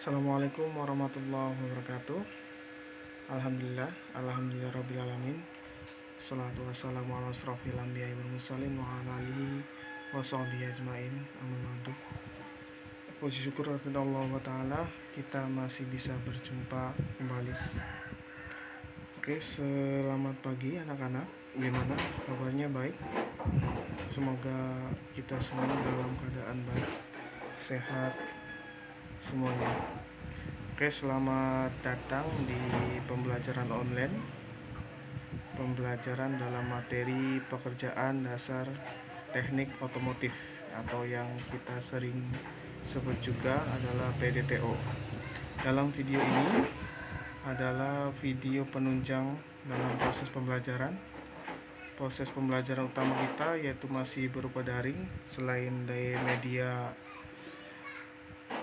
Assalamualaikum warahmatullahi wabarakatuh. Alhamdulillah rabbil alamin. Salatu wassalamu ala asrofil anbiya'i wal mursalin wa ala alihi wa sahbihi ajmain. Amma ba'du. Puji syukur kepada Allah wa ta'ala, kita masih bisa berjumpa kembali. Oke, selamat pagi anak-anak. Gimana kabarnya? Baik? Semoga kita semua dalam keadaan baik, sehat semuanya. Oke, selamat datang di pembelajaran online. Pembelajaran dalam materi pekerjaan dasar teknik otomotif atau yang kita sering sebut juga adalah PDTO. Dalam video ini adalah video penunjang dalam proses pembelajaran. Proses pembelajaran utama kita yaitu masih berupa daring, selain dari media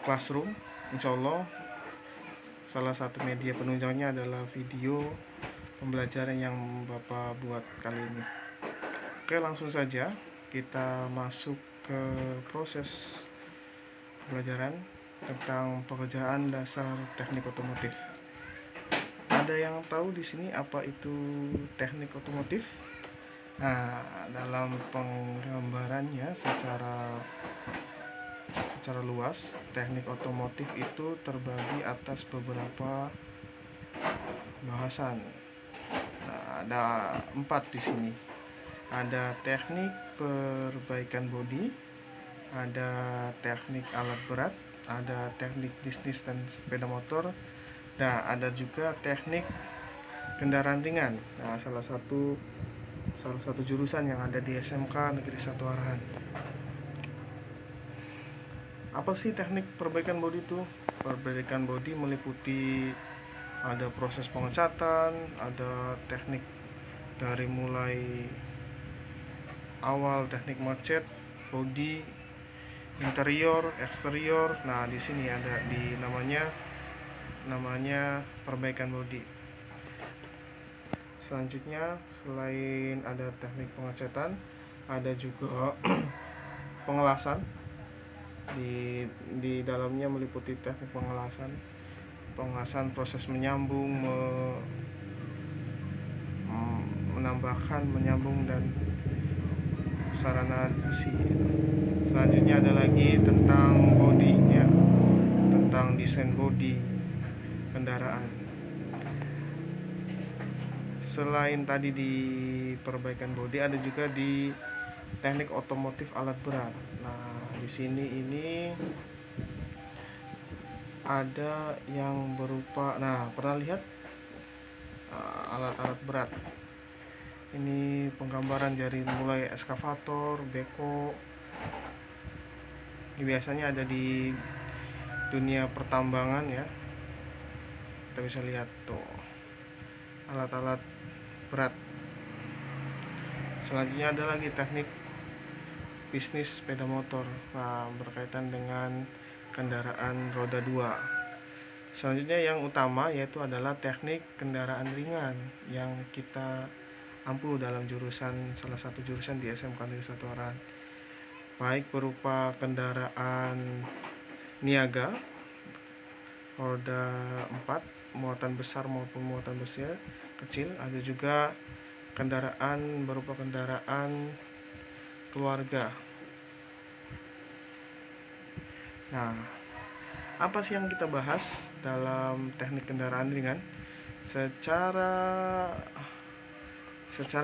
classroom. Insya Allah salah satu media penunjangnya adalah video pembelajaran yang Bapak buat kali ini. Oke, langsung saja kita masuk ke proses pembelajaran tentang pekerjaan dasar teknik otomotif. Ada yang tahu di sini apa itu teknik otomotif? Nah, dalam penggambarannya secara luas, teknik otomotif itu terbagi atas beberapa bahasan. Nah, ada 4 di sini. Ada teknik perbaikan bodi, ada teknik alat berat, ada teknik bisnis dan sepeda motor, dan ada juga teknik kendaraan ringan. Nah, salah satu jurusan yang ada di SMK Negeri 1 Arahan. Apa sih teknik perbaikan bodi itu? Perbaikan bodi meliputi ada proses pengecatan, ada teknik dari mulai awal teknik ngecat bodi, interior, eksterior. Nah, di sini ada di namanya perbaikan bodi. Selanjutnya, selain ada teknik pengecatan, ada juga pengelasan. Di dalamnya meliputi teknik pengelasan proses menyambung, menambahkan, menyambung dan sarana besi. Selanjutnya ada lagi tentang bodi, ya, tentang desain bodi kendaraan. Selain tadi di perbaikan bodi, ada juga di teknik otomotif alat berat. Nah, di sini ini ada yang berupa, pernah lihat alat-alat berat? Ini penggambaran dari mulai eskavator, beko. Ini biasanya ada di dunia pertambangan, ya. Kita bisa lihat tuh alat-alat berat. Selanjutnya ada lagi teknik bisnis sepeda motor, berkaitan dengan kendaraan roda 2. Selanjutnya yang utama yaitu adalah teknik kendaraan ringan yang kita ampu dalam salah satu jurusan di SMK Negeri 1 Arahan, baik berupa kendaraan niaga roda 4 muatan besar maupun muatan besar kecil. Ada juga kendaraan berupa kendaraan keluarga. Nah, apa sih yang kita bahas dalam teknik kendaraan ringan? Secara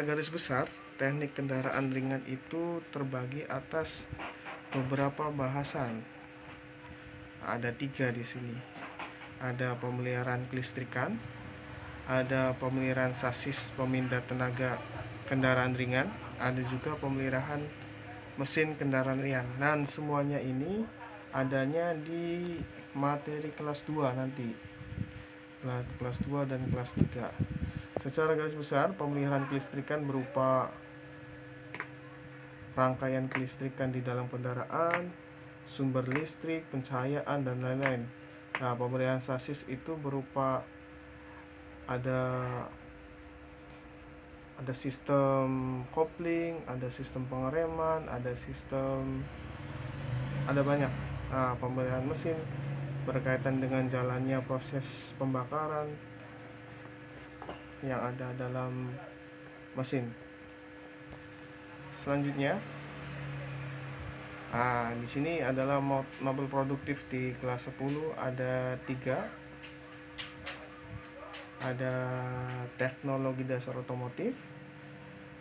garis besar, teknik kendaraan ringan itu terbagi atas beberapa bahasan. Ada 3 di sini. Ada pemeliharaan kelistrikan, ada pemeliharaan sasis pemindah tenaga kendaraan ringan, ada juga pemeliharaan mesin kendaraan ringan. Dan semuanya ini adanya di materi kelas 2 nanti. Kelas 2 dan kelas 3. Secara garis besar, pemeliharaan kelistrikan berupa rangkaian kelistrikan di dalam kendaraan, sumber listrik, pencahayaan, dan lain-lain. Nah, pemeliharaan sasis itu berupa ada sistem kopling, ada sistem pengereman, ada banyak. Nah, pemeliharaan mesin berkaitan dengan jalannya proses pembakaran yang ada dalam mesin. Selanjutnya, di sini adalah mobile produktif di kelas 10, ada 3. Ada teknologi dasar otomotif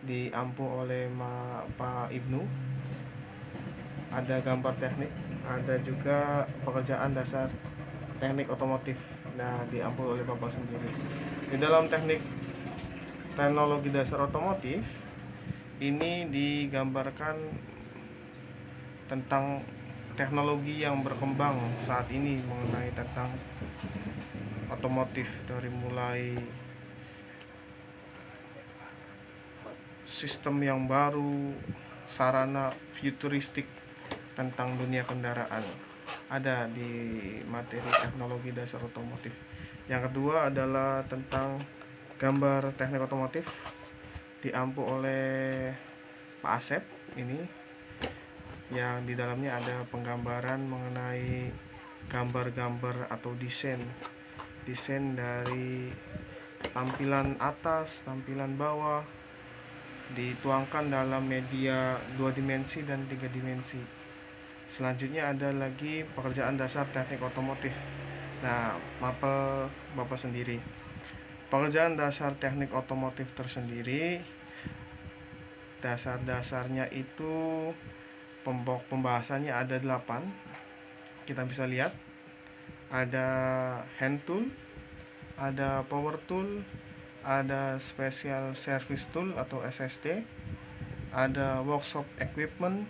diampu oleh Pak Ibnu. Ada gambar teknik, ada juga pekerjaan dasar teknik otomotif. Nah, diampu oleh Bapak sendiri. Di dalam teknologi dasar otomotif ini digambarkan tentang teknologi yang berkembang saat ini mengenai tentang otomotif, dari mulai sistem yang baru, sarana futuristik tentang dunia kendaraan ada di materi teknologi dasar otomotif. Yang kedua adalah tentang gambar teknik otomotif diampu oleh Pak Asep ini, yang di dalamnya ada penggambaran mengenai gambar-gambar atau desain dari tampilan atas, tampilan bawah, dituangkan dalam media 2 dimensi dan 3 dimensi. Selanjutnya ada lagi pekerjaan dasar teknik otomotif. Nah, mapel Bapak sendiri. Pekerjaan dasar teknik otomotif tersendiri, dasar-dasarnya itu pembahasannya ada 8. Kita bisa lihat ada hand tool, ada power tool, ada special service tool atau SST, ada workshop equipment,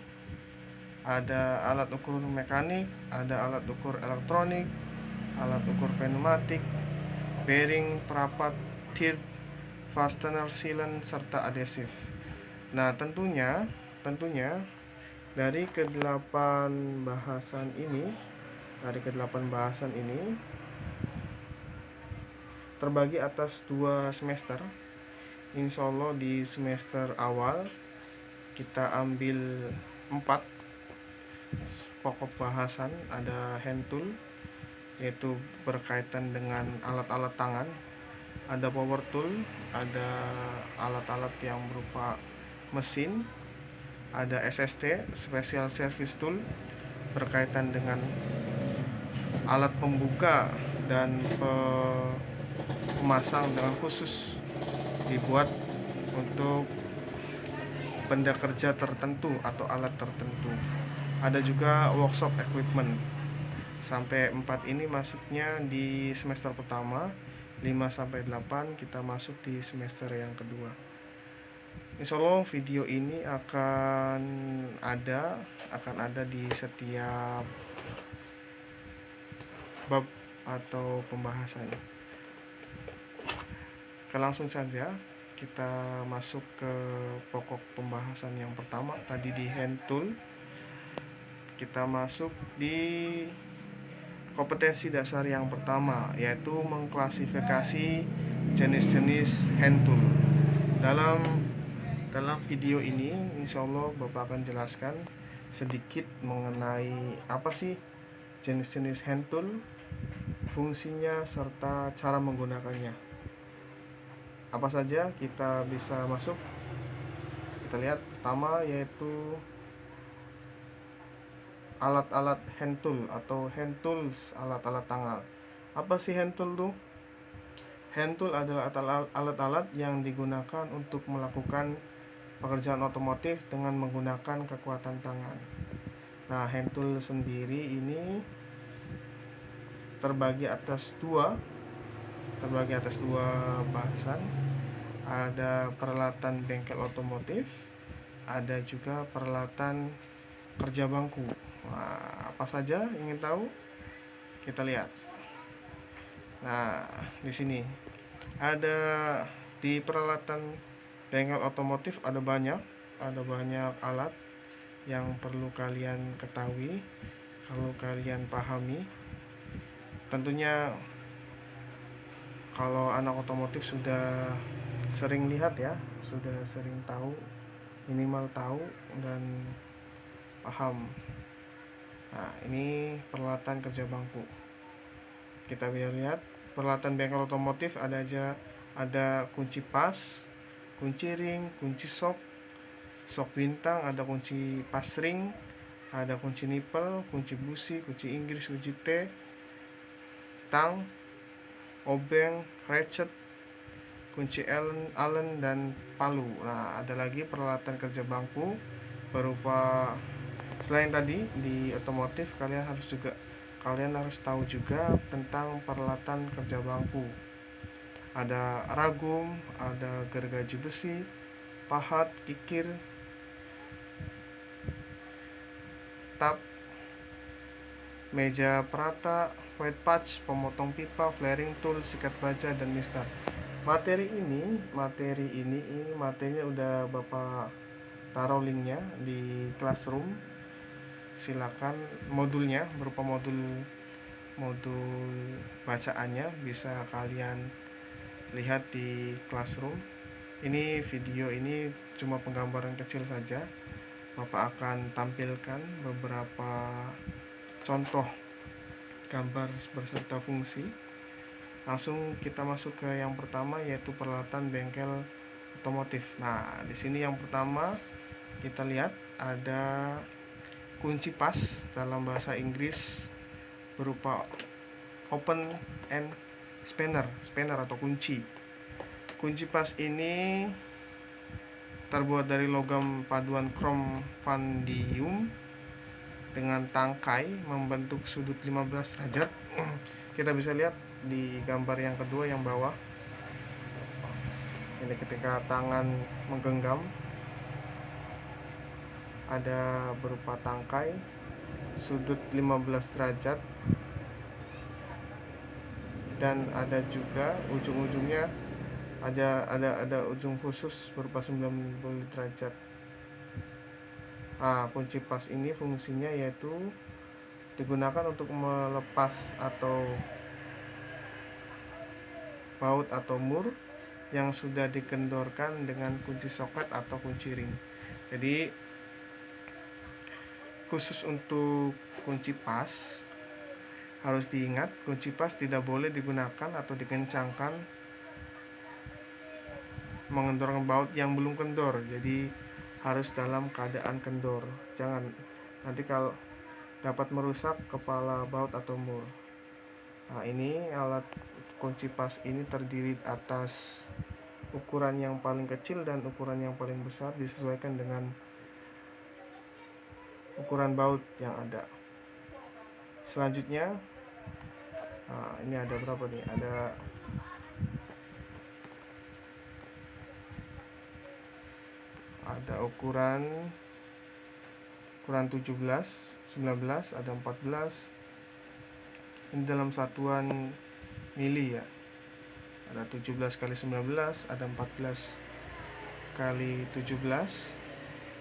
ada alat ukur mekanik, ada alat ukur elektronik, alat ukur pneumatik, bearing, perapat, tir, fastener, sealant, serta adhesif. Nah, tentunya dari ke-8 bahasan ini terbagi atas 2 semester. Insya Allah di semester awal kita ambil 4 pokok bahasan. Ada hand tool, yaitu berkaitan dengan alat-alat tangan. Ada power tool, ada alat-alat yang berupa mesin. Ada SST, special service tool, berkaitan dengan alat pembuka dan pemasang dengan khusus, dibuat untuk benda kerja tertentu atau alat tertentu. Ada juga workshop equipment. Sampai 4 ini masuknya di semester pertama, 5-8 kita masuk di semester yang kedua. Insya Allah video ini akan ada di setiap bab atau pembahasan. Langsung saja kita masuk ke pokok pembahasan yang pertama. Tadi di hand tool, kita masuk di kompetensi dasar yang pertama, yaitu mengklasifikasi jenis-jenis hand tool. Dalam video ini insya Allah Bapak akan jelaskan sedikit mengenai apa sih jenis-jenis hand tool, fungsinya, serta cara menggunakannya. Apa saja kita bisa masuk? Kita lihat pertama yaitu alat-alat hand tool atau hand tools, alat-alat tangan. Apa sih hand tool tuh? Hand tool adalah alat-alat yang digunakan untuk melakukan pekerjaan otomotif dengan menggunakan kekuatan tangan. Nah, hand tool sendiri ini terbagi atas dua bahasan. Ada peralatan bengkel otomotif, ada juga peralatan kerja bangku. Nah, apa saja ingin tahu? Kita lihat. Nah, di sini ada di peralatan bengkel otomotif ada banyak alat yang perlu kalian ketahui, perlu kalian pahami. Tentunya kalau anak otomotif sudah sering lihat ya, sudah sering tahu, minimal tahu dan paham. Nah, ini peralatan kerja bangku. Kita bisa lihat peralatan bengkel otomotif ada kunci pas, kunci ring, kunci sok bintang, ada kunci pas ring, ada kunci nipel, kunci busi, kunci Inggris, kunci T, tang, obeng, ratchet, kunci Allen dan palu. Nah, ada lagi peralatan kerja bangku berupa, selain tadi di otomotif, kalian harus tahu juga tentang peralatan kerja bangku. Ada ragum, ada gergaji besi, pahat, kikir, tap, meja perata, white patch, pemotong pipa, flaring tool, sikat baja, dan mistar. Materinya udah Bapak taruh linknya di Classroom. Silakan modulnya berupa modul bacaannya bisa kalian lihat di Classroom. Ini video ini cuma penggambaran kecil saja. Bapak akan tampilkan beberapa contoh gambar berserta fungsi. Langsung kita masuk ke yang pertama, yaitu peralatan bengkel otomotif. Nah, di sini yang pertama kita lihat ada kunci pas, dalam bahasa Inggris berupa open and spanner atau kunci. Kunci pas ini terbuat dari logam paduan krom vanadium dengan tangkai membentuk sudut 15 derajat. Kita bisa lihat di gambar yang kedua yang bawah. Ini ketika tangan menggenggam ada berupa tangkai sudut 15 derajat, dan ada juga ujung-ujungnya ada ujung khusus berupa 90 derajat. Kunci pas ini fungsinya yaitu digunakan untuk melepas atau baut atau mur yang sudah dikendorkan dengan kunci soket atau kunci ring. Jadi khusus untuk kunci pas harus diingat, kunci pas tidak boleh digunakan atau dikencangkan mengendorkan baut yang belum kendor. Jadi harus dalam keadaan kendor. Jangan, nanti kalau dapat merusak kepala baut atau mur. Ini alat kunci pas ini terdiri atas ukuran yang paling kecil dan ukuran yang paling besar, disesuaikan dengan ukuran baut yang ada. Selanjutnya, ini ada berapa nih? Ada ukuran 17, 19, ada 14. Ini dalam satuan mili ya. Ada 17 kali 19, ada 14 kali 17,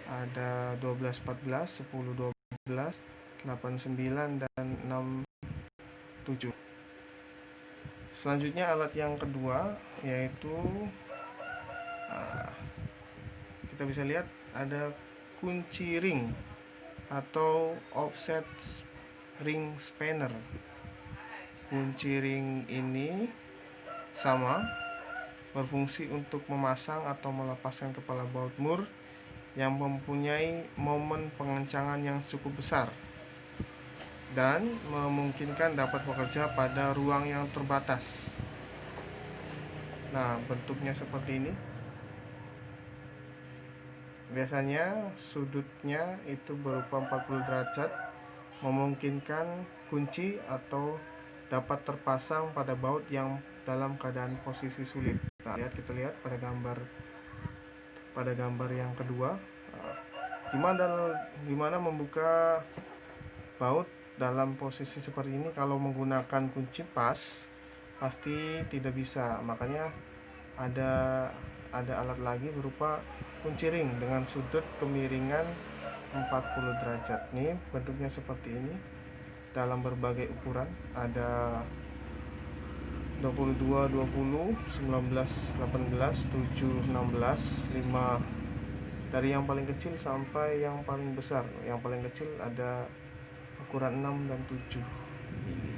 ada 12 14, 10 12, 8 9, dan 6 7. Selanjutnya alat yang kedua yaitu kita bisa lihat ada kunci ring atau offset ring spanner. Kunci ring ini sama, berfungsi untuk memasang atau melepaskan kepala baut mur yang mempunyai momen pengencangan yang cukup besar dan memungkinkan dapat bekerja pada ruang yang terbatas. Nah, bentuknya seperti ini. Biasanya sudutnya itu berupa 40 derajat, memungkinkan kunci atau dapat terpasang pada baut yang dalam keadaan posisi sulit. Nah, kita lihat pada gambar yang kedua, gimana membuka baut dalam posisi seperti ini. Kalau menggunakan kunci pas pasti tidak bisa, makanya ada alat lagi berupa kunci ring dengan sudut kemiringan 40 derajat. Nih bentuknya seperti ini dalam berbagai ukuran, ada 22, 20, 19, 18, 7, 16, 5, dari yang paling kecil sampai yang paling besar. Yang paling kecil ada ukuran 6 dan 7 mili.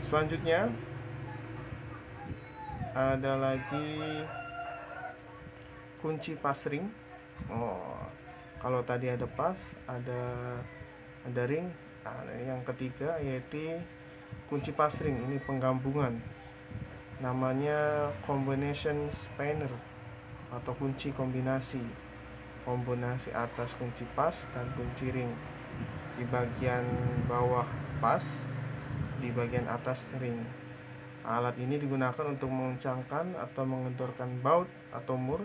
Selanjutnya ada lagi kunci pas ring. Kalau tadi ada pas, ada ring. Nah, yang ketiga yaitu kunci pas ring. Ini penggabungan, namanya combination spanner atau kunci kombinasi atas kunci pas dan kunci ring. Di bagian bawah pas, di bagian atas ring. Alat ini digunakan untuk mengencangkan atau mengendorkan baut atau mur,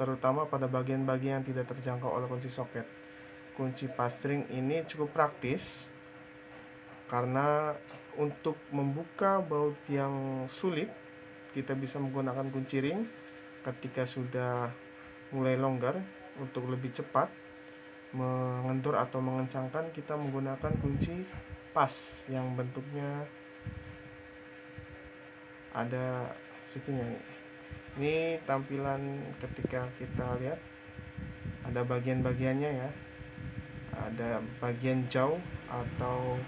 terutama pada bagian-bagian yang tidak terjangkau oleh kunci soket. Kunci pas ring ini cukup praktis karena untuk membuka baut yang sulit kita bisa menggunakan kunci ring. Ketika sudah mulai longgar, untuk lebih cepat mengendur atau mengencangkan, kita menggunakan kunci pas yang bentuknya ada sikunya nih. Ini tampilan ketika kita lihat, ada bagian-bagiannya ya. Ada bagian jauh atau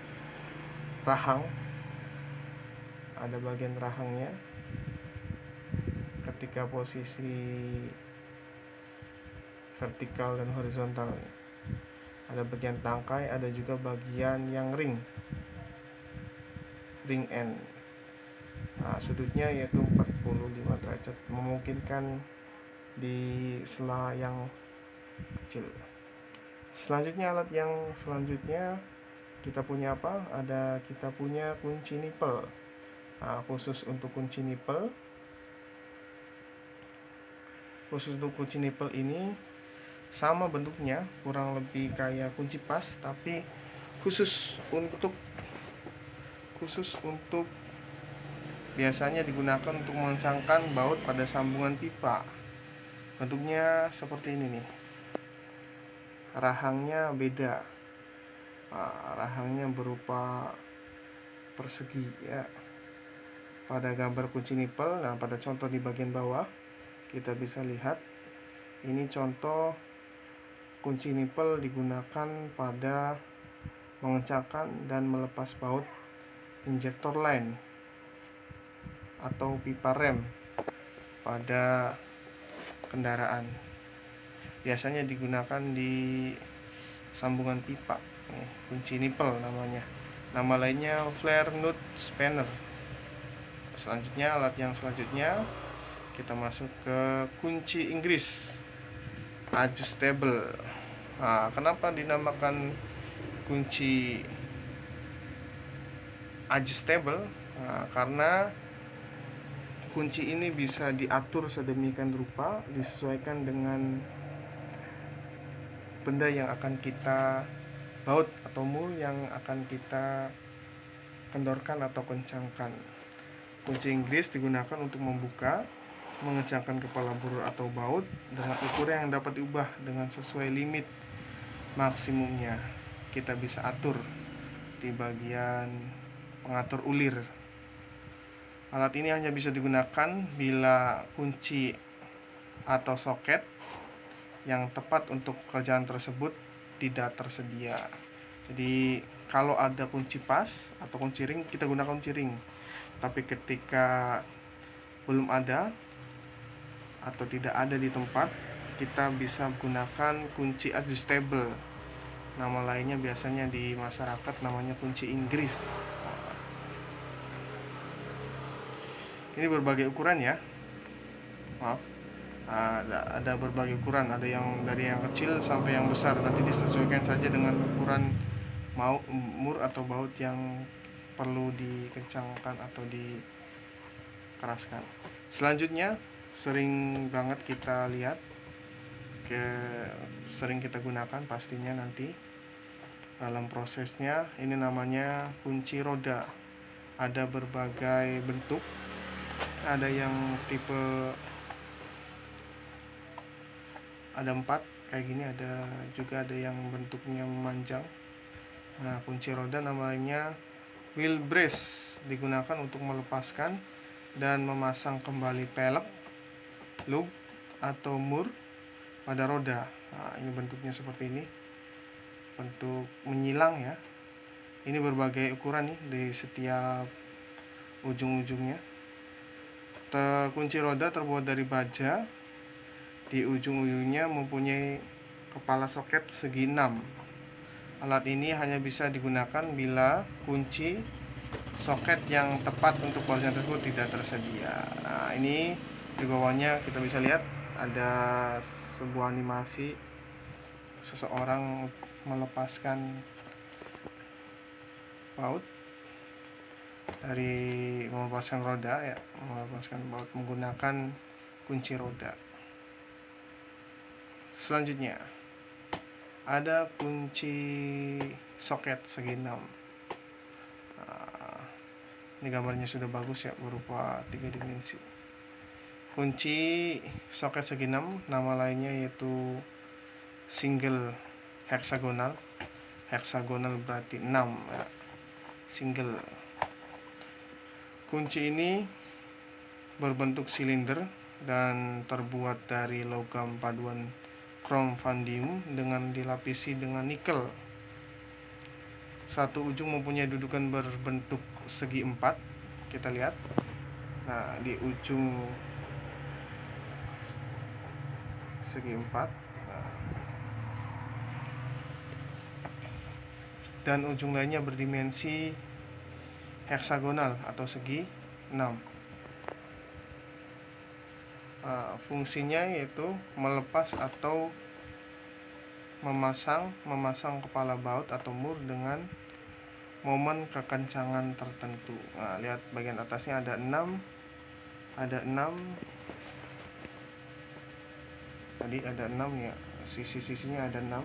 rahang, ada bagian rahangnya ketika posisi vertikal dan horizontal. Ada bagian tangkai, ada juga bagian yang ring end. Nah, sudutnya yaitu 45 derajat, memungkinkan di sela yang kecil. Selanjutnya, alat yang selanjutnya kita punya apa? Kita punya kunci nipel. Nah, khusus untuk kunci nipel ini sama bentuknya, kurang lebih kayak kunci pas, tapi khusus untuk biasanya digunakan untuk mengencangkan baut pada sambungan pipa. Bentuknya seperti ini nih. Rahangnya beda. Rahangnya berupa persegi ya. Pada gambar kunci nipel, nah pada contoh di bagian bawah kita bisa lihat, ini contoh kunci nipel digunakan pada mengencangkan dan melepas baut injektor line atau pipa rem pada kendaraan. Biasanya digunakan di sambungan pipa. Kunci nipel namanya. Nama lainnya flare nut spanner. Selanjutnya, alat yang selanjutnya kita masuk ke kunci Inggris adjustable. Nah, kenapa dinamakan kunci adjustable? Nah, karena kunci ini bisa diatur sedemikian rupa, disesuaikan dengan benda yang akan kita baut atau mur yang akan kita kendorkan atau kencangkan. Kunci Inggris digunakan untuk membuka, mengencangkan kepala burur atau baut dengan ukuran yang dapat diubah dengan sesuai limit maksimumnya. Kita bisa atur di bagian pengatur ulir. Alat ini hanya bisa digunakan bila kunci atau soket yang tepat untuk pekerjaan tersebut tidak tersedia. Jadi kalau ada kunci pas atau kunci ring, kita gunakan kunci ring. Tapi ketika belum ada atau tidak ada di tempat, kita bisa gunakan kunci adjustable. Nama lainnya biasanya di masyarakat namanya kunci Inggris. Ini berbagai ukuran ya. Maaf. Ada berbagai ukuran, ada yang dari yang kecil sampai yang besar. Nanti disesuaikan saja dengan ukuran mur atau baut yang perlu dikencangkan atau dikeraskan. Selanjutnya, sering banget kita lihat, sering kita gunakan pastinya nanti dalam prosesnya. Ini namanya kunci roda. Ada berbagai bentuk. Ada yang tipe ada 4 kayak gini, ada juga ada yang bentuknya memanjang. Nah, kunci roda namanya wheel brace, digunakan untuk melepaskan dan memasang kembali pelek, lug atau mur pada roda. Nah, ini bentuknya seperti ini, bentuk menyilang ya. Ini berbagai ukuran nih di setiap ujung-ujungnya. Kunci roda terbuat dari baja. Di ujung-ujungnya mempunyai kepala soket segi 6. Alat ini hanya bisa digunakan bila kunci soket yang tepat untuk baja tersebut tidak tersedia. Nah, ini di bawahnya kita bisa lihat ada sebuah animasi seseorang melepaskan baut dari melepaskan roda ya, melepaskan baut menggunakan kunci roda. Selanjutnya ada kunci soket segi 6. Ini gambarnya sudah bagus ya, berupa 3 dimensi. Kunci soket segi 6 nama lainnya yaitu single heksagonal. Heksagonal berarti 6 ya. Single. Kunci ini berbentuk silinder dan terbuat dari logam paduan krom vanadium dengan dilapisi dengan nikel. Satu ujung mempunyai dudukan berbentuk segi 4. Kita lihat. Nah, di ujung segi 4 dan ujung lainnya berdimensi heksagonal atau segi 6. Fungsinya yaitu melepas atau memasang kepala baut atau mur dengan momen kekencangan tertentu. Nah, lihat bagian atasnya ada 6. Tadi ada 6 ya. Sisi-sisinya ada 6.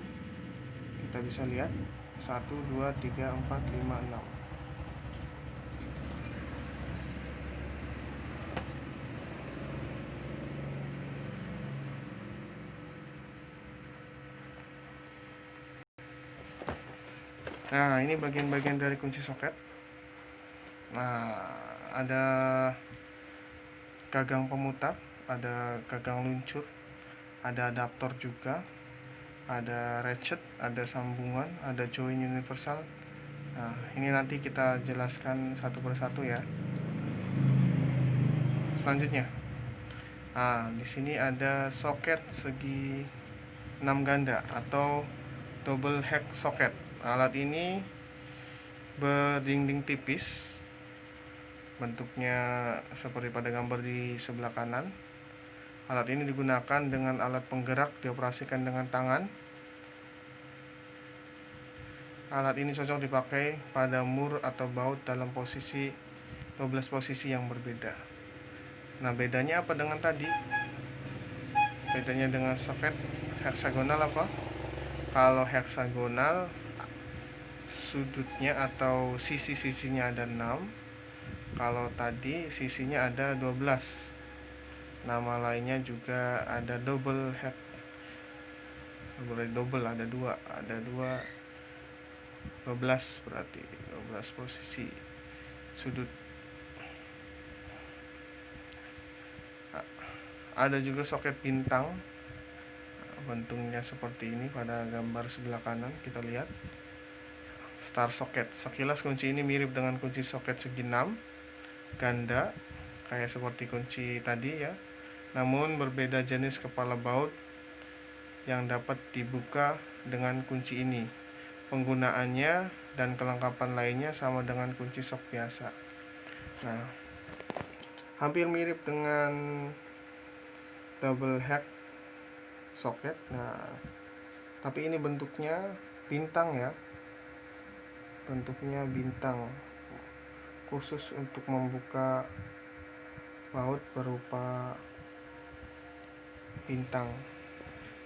Kita bisa lihat 1, 2, 3, 4, 5, 6. Nah, ini bagian-bagian dari kunci soket. Nah, ada gagang pemutar, ada gagang luncur, ada adaptor juga, ada ratchet, ada sambungan, ada join universal. Nah, ini nanti kita jelaskan satu persatu ya. Selanjutnya, di sini ada soket segi 6 ganda atau double head socket. Alat ini berdinding tipis, bentuknya seperti pada gambar di sebelah kanan. Alat ini digunakan dengan alat penggerak, dioperasikan dengan tangan. Alat ini cocok dipakai pada mur atau baut dalam posisi 12 posisi yang berbeda. Nah, bedanya apa dengan tadi? Bedanya dengan soket heksagonal apa? Kalau heksagonal sudutnya atau sisi-sisinya ada 6. Kalau tadi sisinya ada 12. Nama lainnya juga ada double head. Double ada 2, 12 berarti 12 posisi sudut. Ada juga soket bintang. Bentuknya seperti ini pada gambar sebelah kanan kita lihat. Star socket. Sekilas kunci ini mirip dengan kunci soket segi 6 ganda, kayak seperti kunci tadi ya. Namun berbeda jenis kepala baut yang dapat dibuka dengan kunci ini. Penggunaannya dan kelengkapan lainnya sama dengan kunci sok biasa. Nah, hampir mirip dengan double head socket. Nah, tapi ini bentuknya bintang ya. Bentuknya bintang, khusus untuk membuka baut berupa bintang.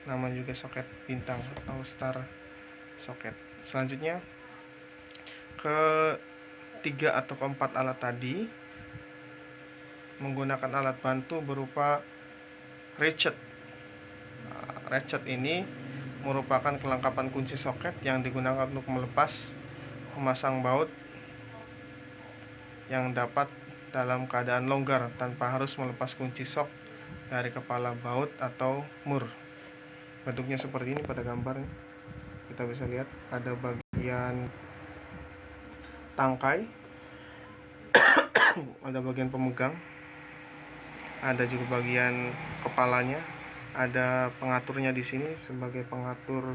Nama juga soket bintang atau star socket. Selanjutnya, ketiga atau keempat alat tadi menggunakan alat bantu berupa ratchet. Ratchet ini merupakan kelengkapan kunci soket yang digunakan untuk melepas, memasang baut yang dapat dalam keadaan longgar tanpa harus melepas kunci sok dari kepala baut atau mur. Bentuknya seperti ini pada gambar. Kita bisa lihat ada bagian tangkai ada bagian pemegang, ada juga bagian kepalanya, ada pengaturnya di sini sebagai pengatur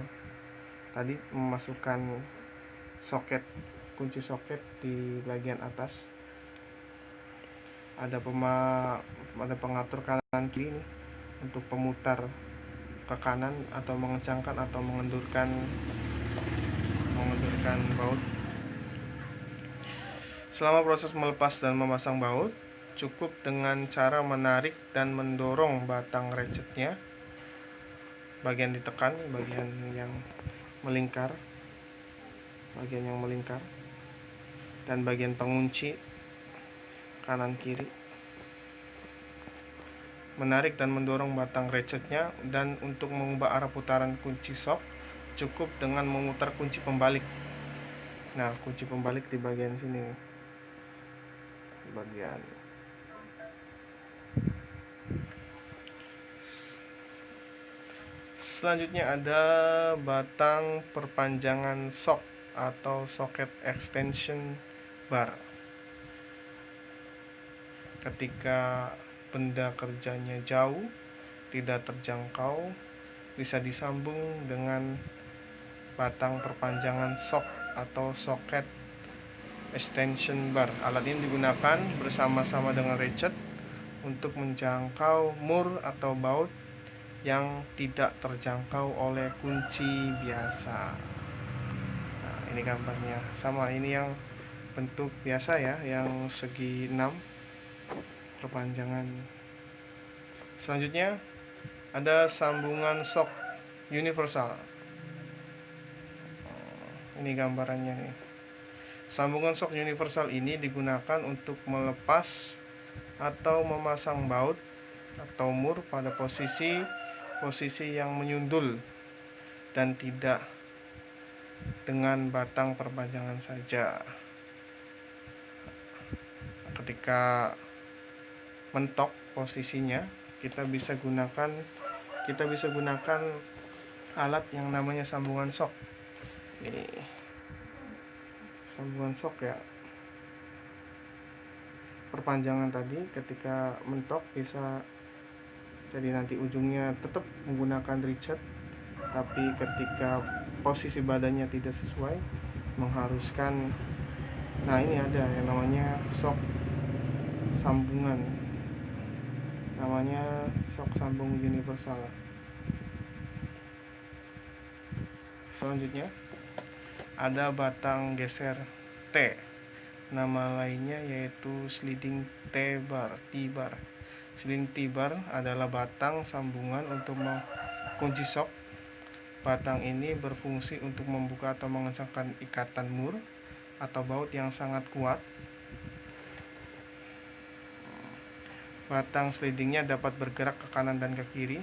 tadi memasukkan soket, kunci soket di bagian atas. Ada pengatur kanan kiri nih untuk pemutar ke kanan atau mengencangkan atau mengendurkan baut. Selama proses melepas dan memasang baut, cukup dengan cara menarik dan mendorong batang ratchetnya, bagian ditekan, bagian yang melingkar, dan bagian pengunci kanan kiri. Menarik dan mendorong batang ratchetnya, dan untuk mengubah arah putaran kunci shock cukup dengan memutar kunci pembalik. Nah, kunci pembalik di bagian sini, bagian selanjutnya ada batang perpanjangan shock atau socket extension bar. Ketika benda kerjanya jauh, tidak terjangkau, bisa disambung dengan batang perpanjangan shock atau socket extension bar. Alat ini digunakan bersama-sama dengan ratchet untuk menjangkau mur atau baut yang tidak terjangkau oleh kunci biasa. Nah, ini gambarnya. Sama ini yang bentuk biasa ya, yang segi 6 perpanjangan. Selanjutnya ada sambungan shock universal. Ini gambarannya nih. Sambungan shock universal ini digunakan untuk melepas atau memasang baut atau mur pada posisi yang menyundul dan tidak dengan batang perpanjangan saja. Ketika mentok posisinya, kita bisa gunakan alat yang namanya sambungan shock. Ini sambungan shock ya, perpanjangan tadi ketika mentok bisa jadi nanti ujungnya tetap menggunakan ratchet, tapi ketika posisi badannya tidak sesuai mengharuskan, nah ini ada yang namanya shock sambungan, namanya shock sambung universal. Selanjutnya ada batang geser T, nama lainnya yaitu sliding T-bar. Sliding T-bar adalah batang sambungan untuk kunci shock. Batang ini berfungsi untuk membuka atau mengencangkan ikatan mur atau baut yang sangat kuat. Batang slidingnya dapat bergerak ke kanan dan ke kiri,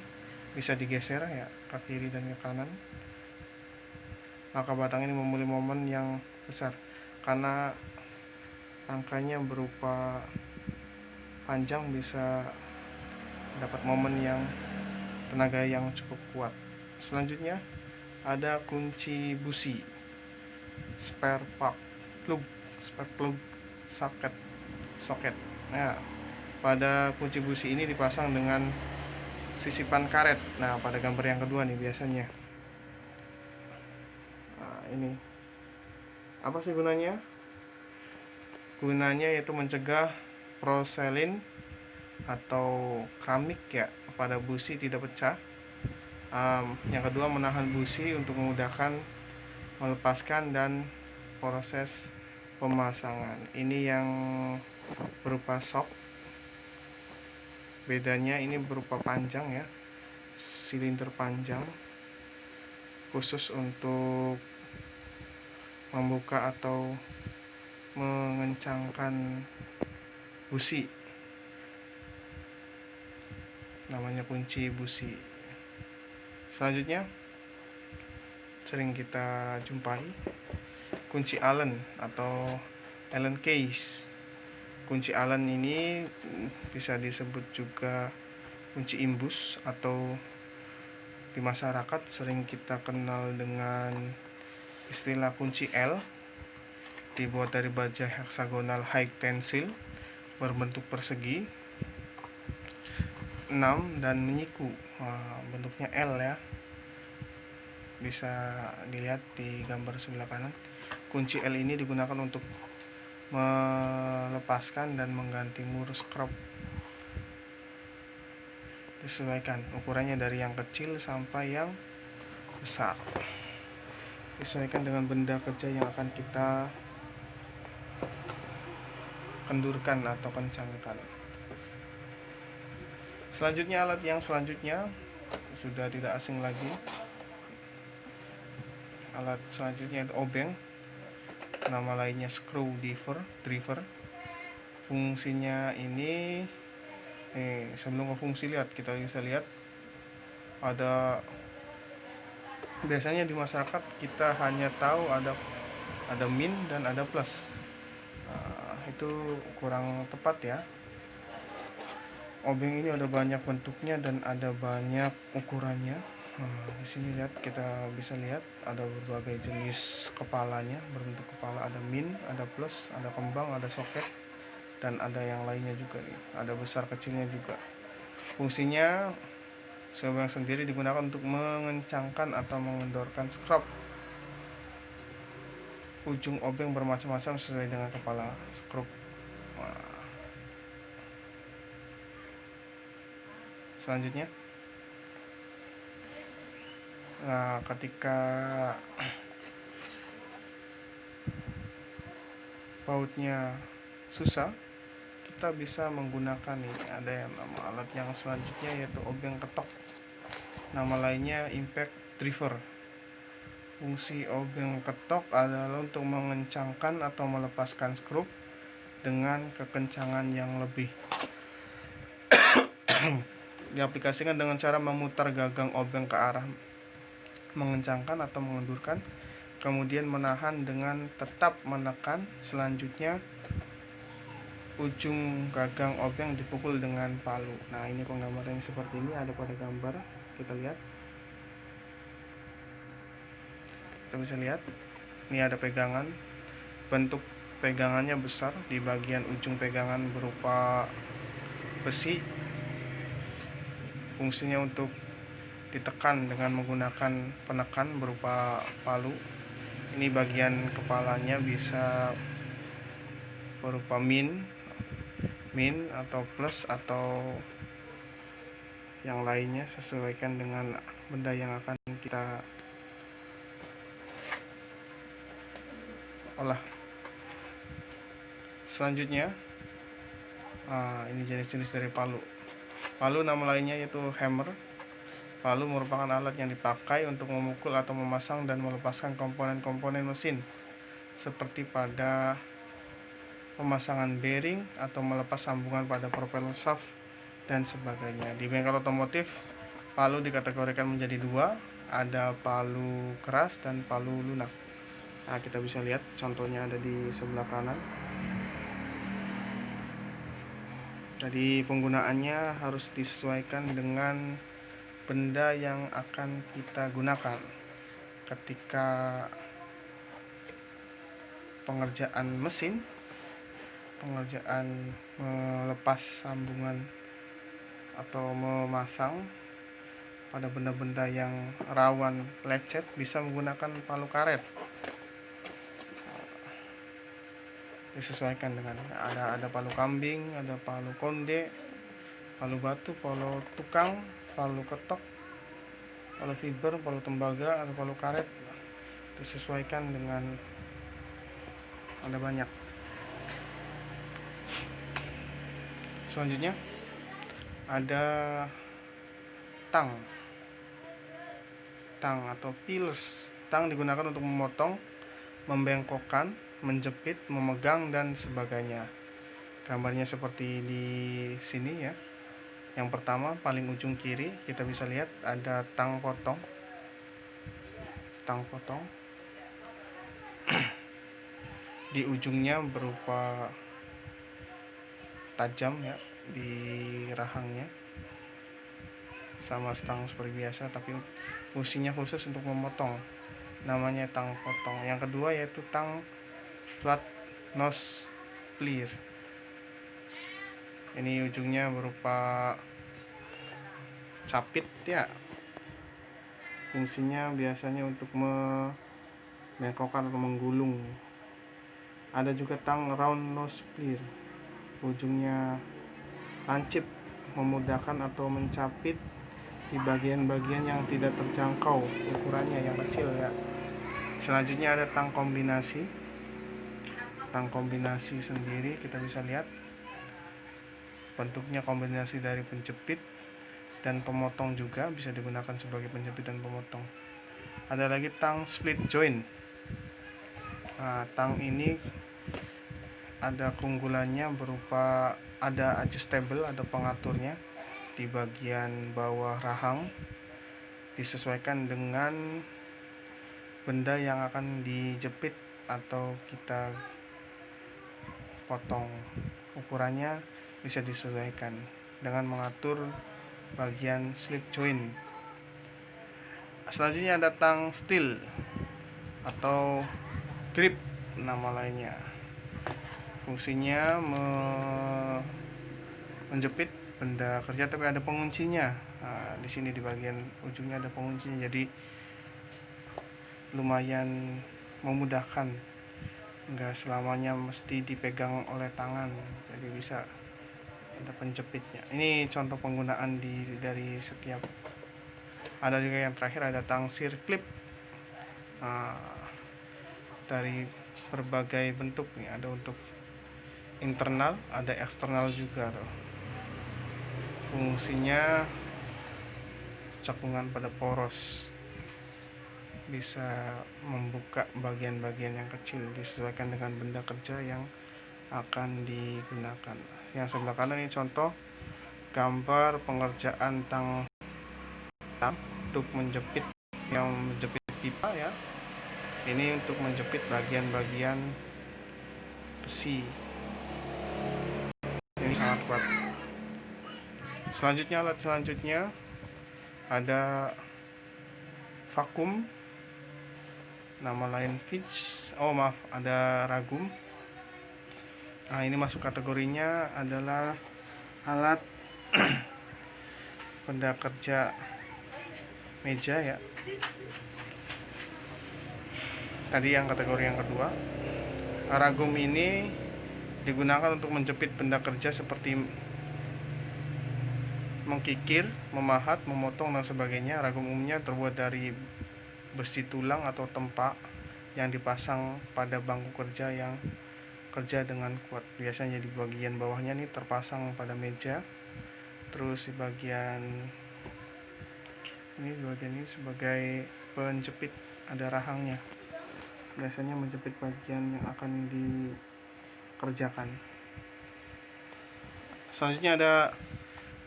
bisa digeser ya ke kiri dan ke kanan. Maka batang ini memiliki momen yang besar karena rangkainya berupa panjang, bisa dapat momen yang tenaga yang cukup kuat. Selanjutnya ada kunci busi, spare plug socket. Nah, pada kunci busi ini dipasang dengan sisipan karet. Nah, pada gambar yang kedua nih biasanya. Nah, ini apa sih gunanya? Gunanya yaitu mencegah proselin atau keramik ya pada busi tidak pecah. Yang kedua, menahan busi untuk memudahkan melepaskan dan proses pemasangan. Ini yang berupa shock. Bedanya ini berupa panjang ya, silinder panjang khusus untuk membuka atau mengencangkan busi, namanya kunci busi. Selanjutnya sering kita jumpai kunci Allen atau Allen case. Kunci Allen ini bisa disebut juga kunci imbus atau di masyarakat sering kita kenal dengan istilah kunci L. Dibuat dari baja heksagonal high tensile berbentuk persegi 6 dan menyiku. Bentuknya L ya, bisa dilihat di gambar sebelah kanan. Kunci L ini digunakan untuk melepaskan dan mengganti mur scrub. Disesuaikan ukurannya dari yang kecil sampai yang besar, disesuaikan dengan benda kerja yang akan kita kendurkan atau kencangkan. Selanjutnya, alat yang selanjutnya sudah tidak asing lagi. Alat selanjutnya itu obeng, nama lainnya screw driver. Fungsinya ini sebelum ke fungsi, kita bisa lihat ada, biasanya di masyarakat kita hanya tahu ada min dan ada plus. Itu kurang tepat ya. Obeng ini ada banyak bentuknya dan ada banyak ukurannya. Di sini kita bisa lihat ada berbagai jenis kepalanya, berbentuk kepala, ada min, ada plus, ada kembang, ada soket, dan ada yang lainnya juga nih, ada besar kecilnya juga. Fungsinya obeng sendiri digunakan untuk mengencangkan atau mengendorkan scrub. Ujung obeng bermacam-macam sesuai dengan kepala scrub. Selanjutnya, ketika bautnya susah, kita bisa menggunakan ada yang nama alat yang selanjutnya yaitu obeng ketok, nama lainnya impact driver. Fungsi obeng ketok adalah untuk mengencangkan atau melepaskan skrup dengan kekencangan yang lebih. Diaplikasikan dengan cara memutar gagang obeng ke arah mengencangkan atau mengendurkan, kemudian menahan dengan tetap menekan. Selanjutnya ujung gagang obeng dipukul dengan palu. Nah, ini penggambarannya seperti ini, ada pada gambar, kita lihat. Kita bisa lihat, ini ada pegangan. Bentuk pegangannya besar, di bagian ujung pegangan berupa besi. Fungsinya untuk ditekan dengan menggunakan penekan berupa palu. Ini bagian kepalanya bisa berupa min atau plus atau yang lainnya, sesuaikan dengan benda yang akan kita olah. Selanjutnya, ini jenis-jenis dari palu. Palu nama lainnya yaitu hammer. Palu merupakan alat yang dipakai untuk memukul atau memasang dan melepaskan komponen-komponen mesin, seperti pada pemasangan bearing atau melepas sambungan pada propeller shaft dan sebagainya. Di bengkel otomotif, palu dikategorikan menjadi dua, ada palu keras dan palu lunak. Nah, kita bisa lihat contohnya ada di sebelah kanan. Jadi penggunaannya harus disesuaikan dengan benda yang akan kita gunakan ketika pengerjaan mesin, pengerjaan melepas sambungan atau memasang pada benda-benda yang rawan lecet, bisa menggunakan palu karet. Disesuaikan dengan ada palu kambing, ada palu konde, palu batu, palu tukang, palu ketok, palu fiber, palu tembaga, atau palu karet. Disesuaikan dengan ada banyak. Selanjutnya ada tang atau pillars. Tang digunakan untuk memotong, membengkokkan, menjepit, memegang, dan sebagainya. Gambarnya seperti di sini ya. Yang pertama, paling ujung kiri, kita bisa lihat ada tang potong. Di ujungnya berupa tajam ya, di rahangnya, sama stang seperti biasa, tapi fungsinya khusus untuk memotong, namanya tang potong. Yang kedua yaitu tang flat nose plier. Ini ujungnya berupa capit ya. Fungsinya biasanya untuk membengkokkan atau menggulung. Ada juga tang round nose plier, ujungnya lancip, memudahkan atau mencapit di bagian-bagian yang tidak terjangkau ukurannya yang kecil ya. Selanjutnya ada tang kombinasi. Tang kombinasi sendiri kita bisa lihat bentuknya kombinasi dari penjepit dan pemotong, juga bisa digunakan sebagai penjepit dan pemotong. Ada lagi tang split joint. Nah, tang ini ada keunggulannya berupa ada adjustable, ada pengaturnya di bagian bawah rahang, disesuaikan dengan benda yang akan dijepit atau kita potong. Ukurannya bisa disesuaikan dengan mengatur bagian slip joint. Selanjutnya ada tang steel atau grip nama lainnya. Fungsinya menjepit benda kerja tapi ada penguncinya. Nah, di sini di bagian ujungnya ada penguncinya, jadi lumayan memudahkan, nggak selamanya mesti dipegang oleh tangan, jadi bisa ada penjepitnya. Ini contoh penggunaan dari setiap. Ada juga yang terakhir ada tang shear clip. Dari berbagai bentuk nih, ada untuk internal, ada eksternal juga tuh. Fungsinya cekungan pada poros, bisa membuka bagian-bagian yang kecil disesuaikan dengan benda kerja yang akan digunakan. Yang sebelah kanan ini contoh gambar pengerjaan tang untuk menjepit, yang menjepit pipa ya. Ini untuk menjepit bagian-bagian besi. Ini sangat kuat. Alat selanjutnya ada vakum, nama lain fitch. Ada ragum. Nah, ini masuk kategorinya adalah alat benda kerja meja ya. Tadi yang kategori yang kedua. Ragum ini digunakan untuk menjepit benda kerja seperti mengkikir, memahat, memotong dan sebagainya. Ragum umumnya terbuat dari besi tulang atau tempak yang dipasang pada bangku kerja yang kerja dengan kuat. Biasanya di bagian bawahnya nih terpasang pada meja. Terus di bagian ini sebagai penjepit, ada rahangnya. Biasanya menjepit bagian yang akan dikerjakan. Selanjutnya ada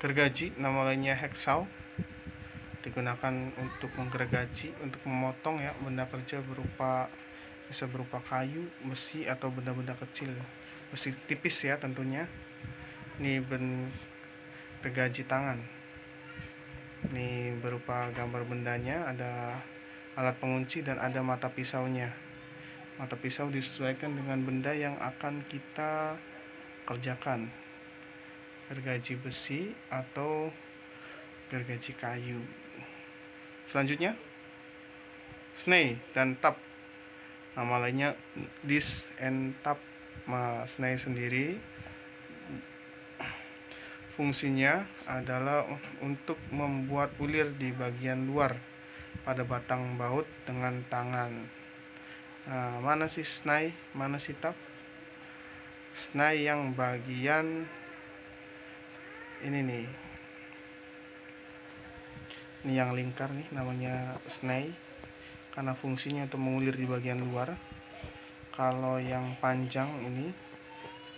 gergaji, nama lainnya hacksaw. Digunakan untuk menggergaji, untuk memotong ya benda kerja bisa berupa kayu, besi atau benda-benda kecil. Besi tipis ya tentunya. Ini gergaji tangan. Ini berupa gambar bendanya, ada alat pengunci dan ada mata pisaunya. Mata pisau disesuaikan dengan benda yang akan kita kerjakan, gergaji besi atau gergaji kayu. Selanjutnya snai dan tap, nama lainnya disc and tap. Snai sendiri fungsinya adalah untuk membuat ulir di bagian luar pada batang baut dengan tangan. Nah, mana sih snai, mana sih tap? Snai yang bagian ini nih. Ini yang lingkar nih namanya snai, karena fungsinya untuk mengulir di bagian luar. Kalau yang panjang ini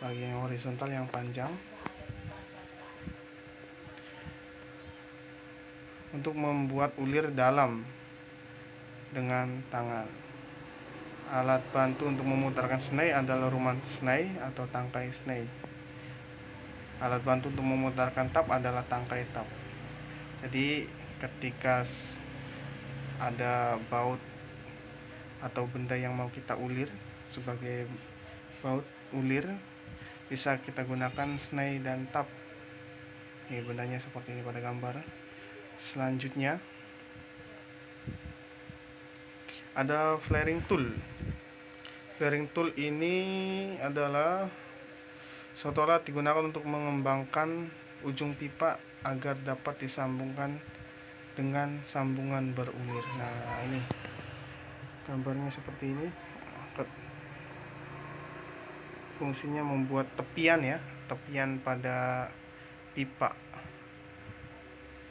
bagian horizontal yang panjang untuk membuat ulir dalam dengan tangan. Alat bantu untuk memutarkan snai adalah ruman snai atau tangkai snai. Alat bantu untuk memutarkan tap adalah tangkai tap. Jadi ketika ada baut atau benda yang mau kita ulir sebagai baut ulir, bisa kita gunakan snai dan tab. Ini bendanya seperti ini pada gambar. Selanjutnya ada flaring tool. Flaring tool ini adalah suatu alat digunakan untuk mengembangkan ujung pipa agar dapat disambungkan dengan sambungan berulir. Nah, ini gambarnya seperti ini. Fungsinya membuat tepian ya, tepian pada pipa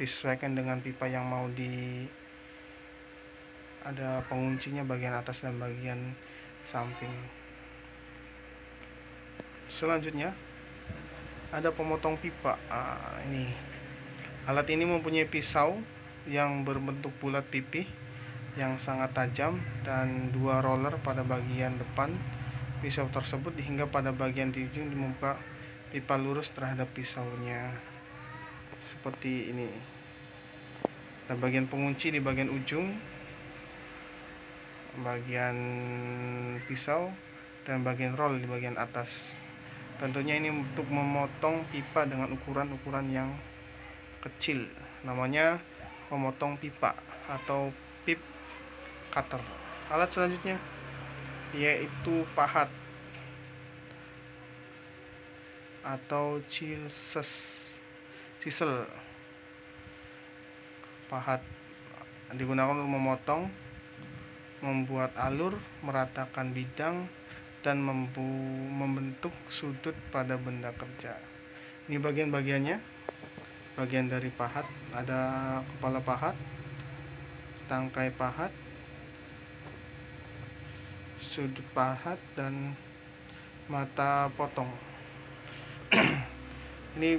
disesuaikan dengan pipa yang mau ada penguncinya bagian atas dan bagian samping. Selanjutnya ada pemotong pipa. Ini alat ini mempunyai pisau yang berbentuk bulat pipih yang sangat tajam dan dua roller pada bagian depan pisau tersebut hingga pada bagian di ujung membuka pipa lurus terhadap pisaunya seperti ini. Dan bagian pengunci di bagian ujung bagian pisau dan bagian roll di bagian atas. Tentunya ini untuk memotong pipa dengan ukuran-ukuran yang kecil. Namanya memotong pipa atau pip cutter. Alat selanjutnya yaitu pahat atau chisel. Pahat digunakan untuk memotong, membuat alur, meratakan bidang, dan membentuk sudut pada benda kerja. Ini bagian-bagiannya. Bagian dari pahat ada kepala pahat, tangkai pahat, sudut pahat, dan mata potong. Ini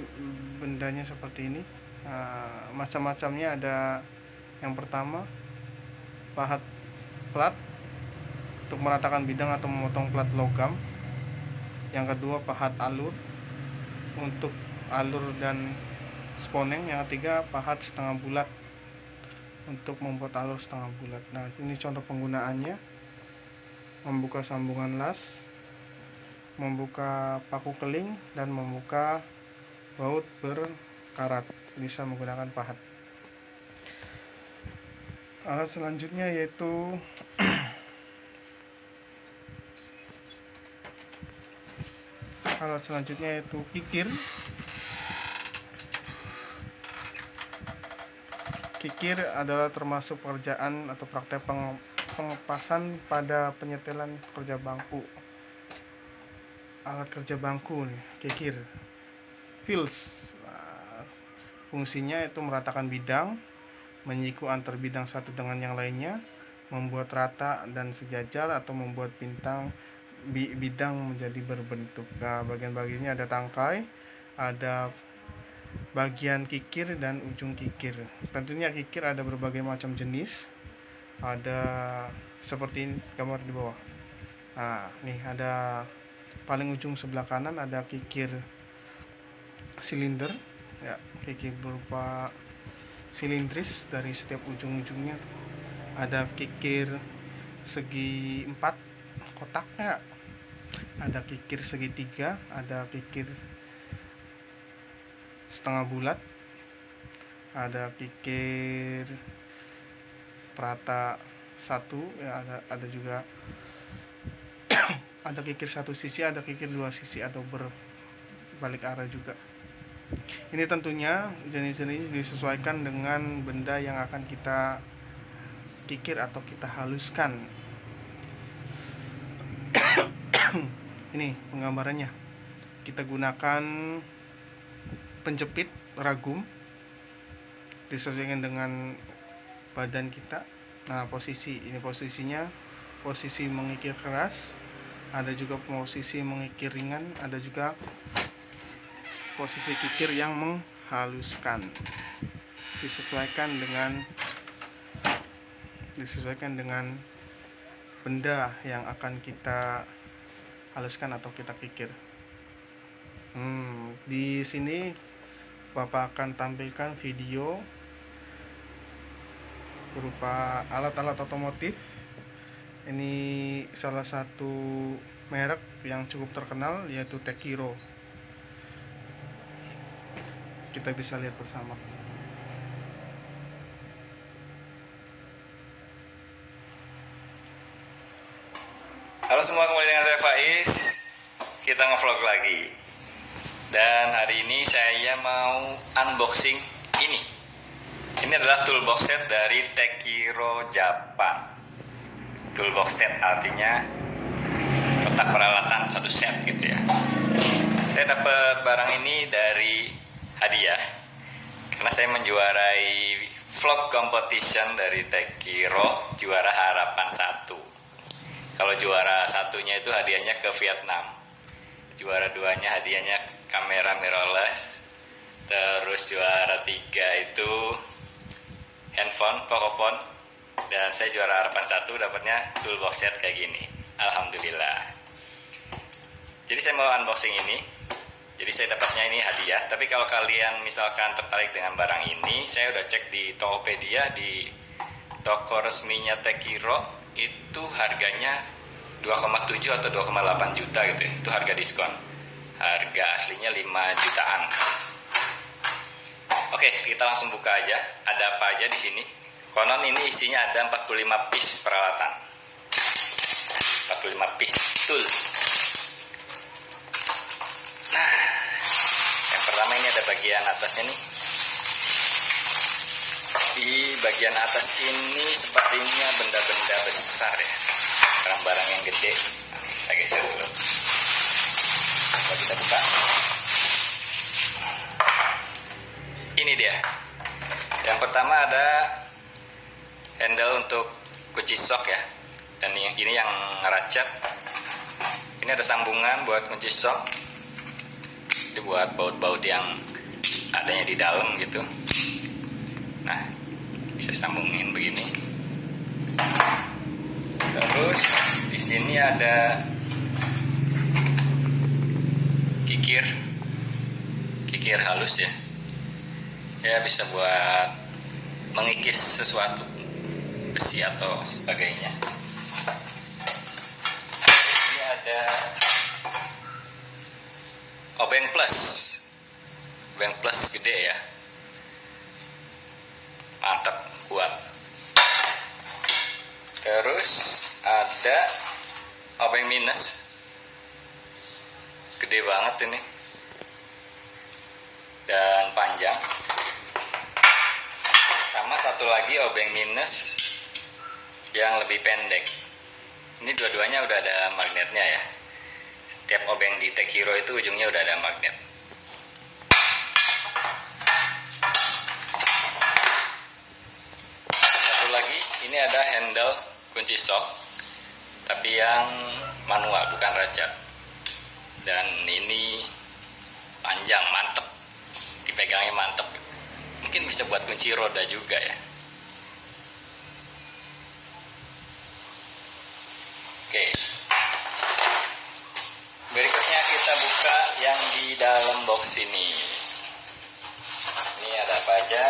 bendanya seperti ini. Macam-macamnya ada. Yang pertama pahat plat untuk meratakan bidang atau memotong plat logam. Yang kedua pahat alur untuk alur dan sponeng. Yang ketiga pahat setengah bulat untuk membuat alur setengah bulat. Nah, ini contoh penggunaannya: membuka sambungan las, membuka paku keling, dan membuka baut berkarat. Bisa menggunakan pahat. Alat selanjutnya yaitu kikir. Kikir adalah termasuk pekerjaan atau praktek pengepasan pada penyetelan kerja bangku. Alat kerja bangku nih, kikir. Fils. Fungsinya itu meratakan bidang, menyiku antar bidang satu dengan yang lainnya, membuat rata dan sejajar, atau membuat bidang menjadi berbentuk. Nah, bagian-bagiannya ada tangkai, ada bagian kikir dan ujung kikir. Tentunya kikir ada berbagai macam jenis. Ada seperti gambar di bawah. Nah, nih ada paling ujung sebelah kanan ada kikir silinder ya, kikir berupa silindris dari setiap ujung-ujungnya. Ada kikir segi 4 kotaknya, ada kikir segitiga, ada kikir setengah bulat, ada kikir perata satu ya, ada juga ada kikir satu sisi, ada kikir dua sisi atau berbalik arah juga. Ini tentunya jenis-jenis disesuaikan dengan benda yang akan kita kikir atau kita haluskan. Ini penggambarannya. Kita gunakan penjepit ragum disesuaikan dengan badan kita. Nah, posisinya posisi mengikir keras, ada juga posisi mengikir ringan, ada juga posisi kikir yang menghaluskan. Disesuaikan dengan benda yang akan kita haluskan atau kita kikir. Di sini Bapak akan tampilkan video berupa alat-alat otomotif. Ini salah satu merek yang cukup terkenal yaitu Tekiro. kita bisa lihat bersama. Halo semua, kembali dengan saya Faiz. Kita nge-vlog lagi. Dan hari ini saya mau unboxing ini. Ini adalah toolbox set dari Tekiro Japan. Toolbox set artinya kotak peralatan satu set gitu ya. Saya dapat barang ini dari hadiah karena saya menjuarai vlog competition dari Tekiro, juara harapan 1. Kalau juara satunya itu hadiahnya ke Vietnam, juara 2-nya hadiahnya kamera mirrorless, terus juara 3 itu handphone Pocophone, dan saya juara harapan 1 dapatnya toolbox set kayak gini. Alhamdulillah. Jadi saya mau unboxing ini. Jadi saya dapatnya ini hadiah. Tapi kalau kalian misalkan tertarik dengan barang ini, saya udah cek di Tokopedia, di toko resminya Tekiro, itu harganya 2,7 atau 2,8 juta gitu ya. Itu harga diskon. Harga aslinya 5 jutaan. Oke, kita langsung buka aja. Ada apa aja di sini? Konon ini isinya ada 45 piece peralatan. 45 piece tool. Nah, yang pertama ini ada bagian atasnya nih. Di bagian atas ini sepertinya benda-benda besar ya, barang-barang yang gede. Nah, kita geser dulu. Coba kita buka. Ini dia. Yang pertama ada handle untuk kunci sok ya, dan ini yang ngeracet. Ini ada sambungan buat kunci sok. Ini buat baut-baut yang adanya di dalam gitu. Nah, bisa sambungin begini. Terus di sini ada kikir halus ya. Ya, bisa buat mengikis sesuatu, besi atau sebagainya. Ini ada obeng plus gede ya. Mantap, kuat. Terus ada obeng minus, gede banget ini dan panjang. Sama satu lagi obeng minus yang lebih pendek. Ini dua-duanya udah ada magnetnya ya. Setiap obeng di Tekiro itu ujungnya udah ada magnet. Lagi ini ada handle kunci sok, tapi yang manual, bukan racet. Dan ini panjang, mantep, dipegangnya mantep. Mungkin bisa buat kunci roda juga ya. Oke, berikutnya kita buka yang di dalam box ini. Ini ada apa aja?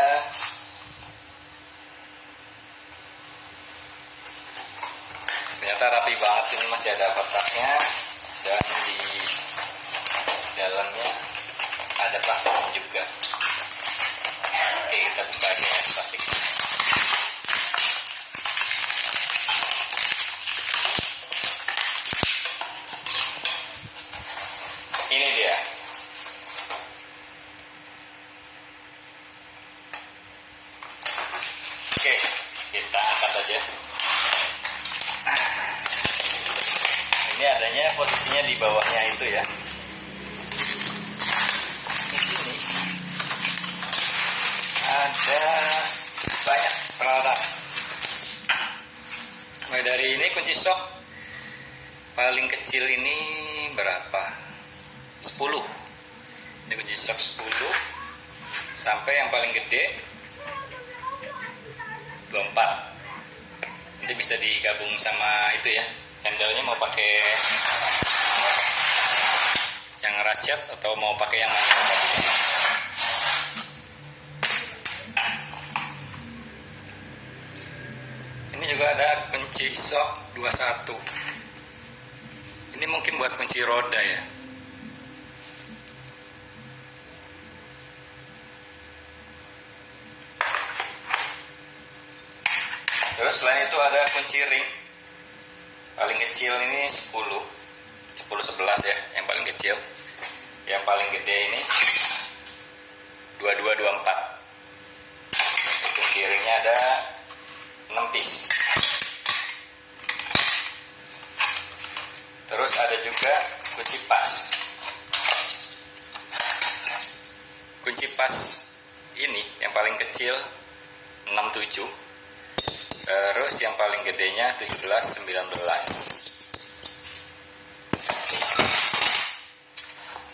Ternyata rapi banget, ini masih ada kotaknya, dan di dalamnya ada plastiknya juga. Oke, kita buka aja ya plastiknya. Ini dia. Oke, kita angkat aja. Ini adanya posisinya di bawahnya itu ya. Di sini ada banyak peralatan. Mulai dari ini kunci sok paling kecil ini berapa? 10. Ini kunci sok 10 sampai yang paling gede 24. Nanti bisa digabung sama itu ya. Handle-nya mau pakai yang ratchet atau mau pakai yang manual. Ini juga ada kunci sok 21. Ini mungkin buat kunci roda ya. Terus selain itu ada kunci ring. Paling kecil ini 10 11 ya, yang paling kecil. Yang paling gede ini 2224. Kunci ringnya ada 6 piece. Terus ada juga kunci pas. Kunci pas ini yang paling kecil 67. Terus yang paling gedenya 17 19.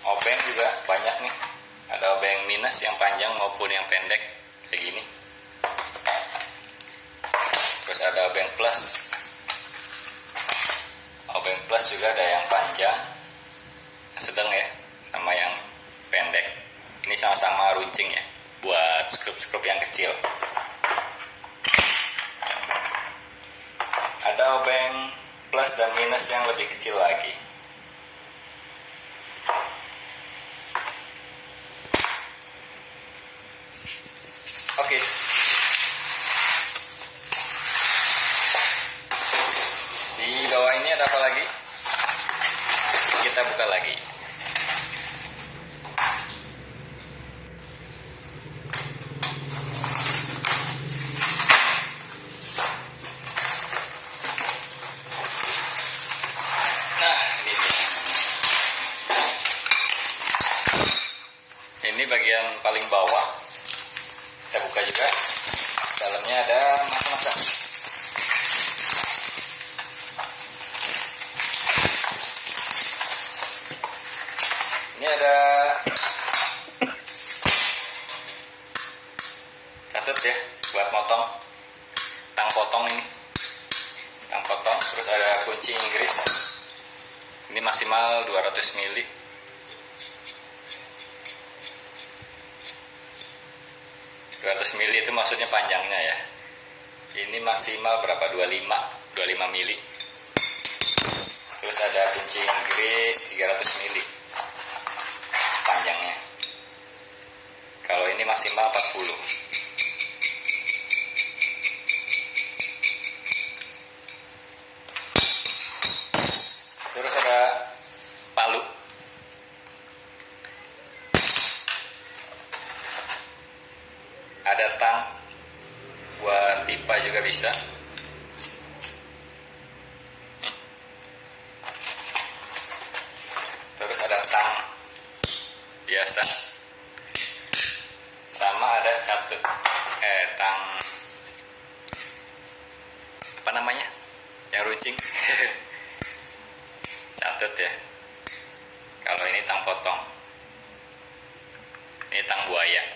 Obeng juga banyak nih. Ada obeng minus yang panjang maupun yang pendek kayak gini. Terus ada obeng plus. Obeng plus juga ada yang panjang, yang sedang ya, sama yang pendek. Ini sama-sama runcing ya, buat skrup-skrup yang kecil. Ada obeng plus dan minus yang lebih kecil lagi. Oke. Di bawah ini ada apa lagi? Kita buka lagi. Nah, ini dia. Ini bagian paling bawah. Kita buka juga. Dalamnya ada macam-macam. Ini ada catut ya, buat motong. Tang potong ini. Tang potong, terus ada kunci Inggris. Ini maksimal 200 mili. Mili itu maksudnya panjangnya ya. Ini maksimal berapa? 25 mili. Terus ada kunci Inggris 300 mili panjangnya. Kalau ini maksimal 40. Terus ada palu. Ada tang buat pipa juga bisa. Terus ada tang biasa. Sama ada catut. Tang apa namanya? Yang runcing. Catut ya. Kalau ini tang potong. Ini tang buaya.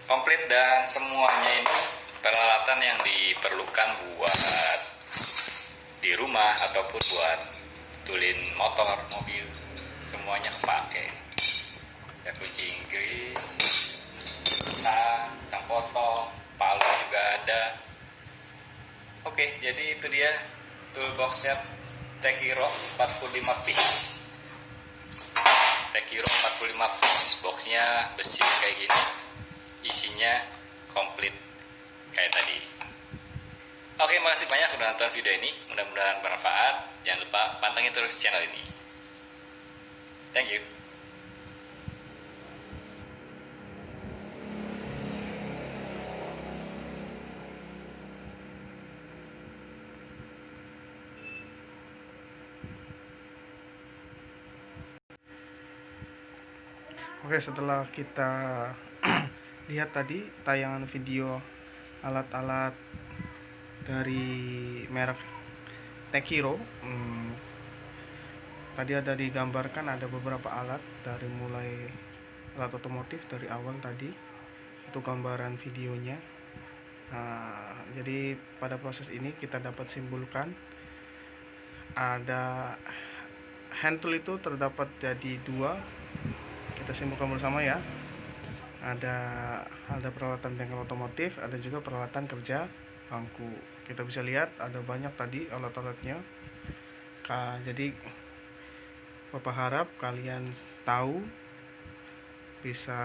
Komplit dan semuanya ini peralatan yang diperlukan buat di rumah ataupun buat tulin motor, mobil, semuanya kepake. Ada kunci Inggris, tang potong, palu juga ada. Oke, jadi itu dia toolbox set Tekiro 45 piece. Tekiro 45 piece, boxnya besi kayak gini. Isinya komplit kayak tadi. Oke, makasih banyak udah nonton video ini. Mudah-mudahan bermanfaat. Jangan lupa pantengin terus channel ini. Thank you. Oke, setelah kita lihat tadi tayangan video alat-alat dari merek Tekiro, tadi ada digambarkan ada beberapa alat dari mulai alat otomotif dari awal tadi, itu gambaran videonya. Jadi pada proses ini kita dapat simpulkan ada hand tool itu terdapat jadi dua. Kita simpulkan bersama ya. Ada peralatan bengkel otomotif, ada juga peralatan kerja bangku. Kita bisa lihat ada banyak tadi alat-alatnya. Jadi Bapak harap kalian tahu, bisa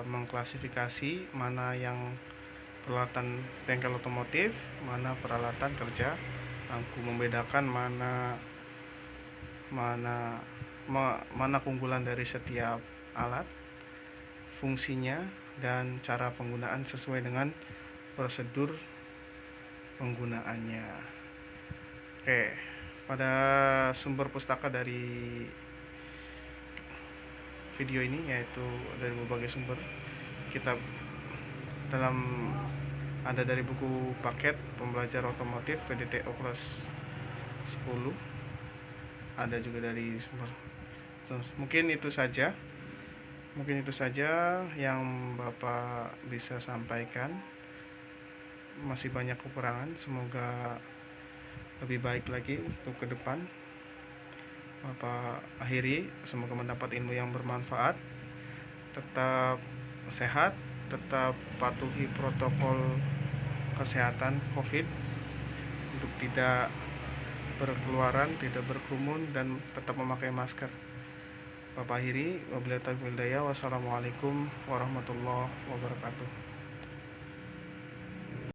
mengklasifikasi mana yang peralatan bengkel otomotif, mana peralatan kerja lampu, membedakan mana keunggulan dari setiap alat, fungsinya, dan cara penggunaan sesuai dengan prosedur penggunaannya. Oke, pada sumber pustaka dari video ini yaitu dari berbagai sumber, kita ada dari buku paket pembelajar otomotif VDTO kelas 10, ada juga dari sumber. Mungkin itu saja yang Bapak bisa sampaikan. Masih banyak kekurangan, semoga lebih baik lagi untuk ke depan. Bapak akhiri, semoga mendapat ilmu yang bermanfaat. Tetap sehat, tetap patuhi protokol kesehatan COVID untuk tidak berkeluaran, tidak berkerumun, dan tetap memakai masker. Bapak akhiri, wabillahi taufiq wal hidayah. Wassalamualaikum warahmatullahi wabarakatuh.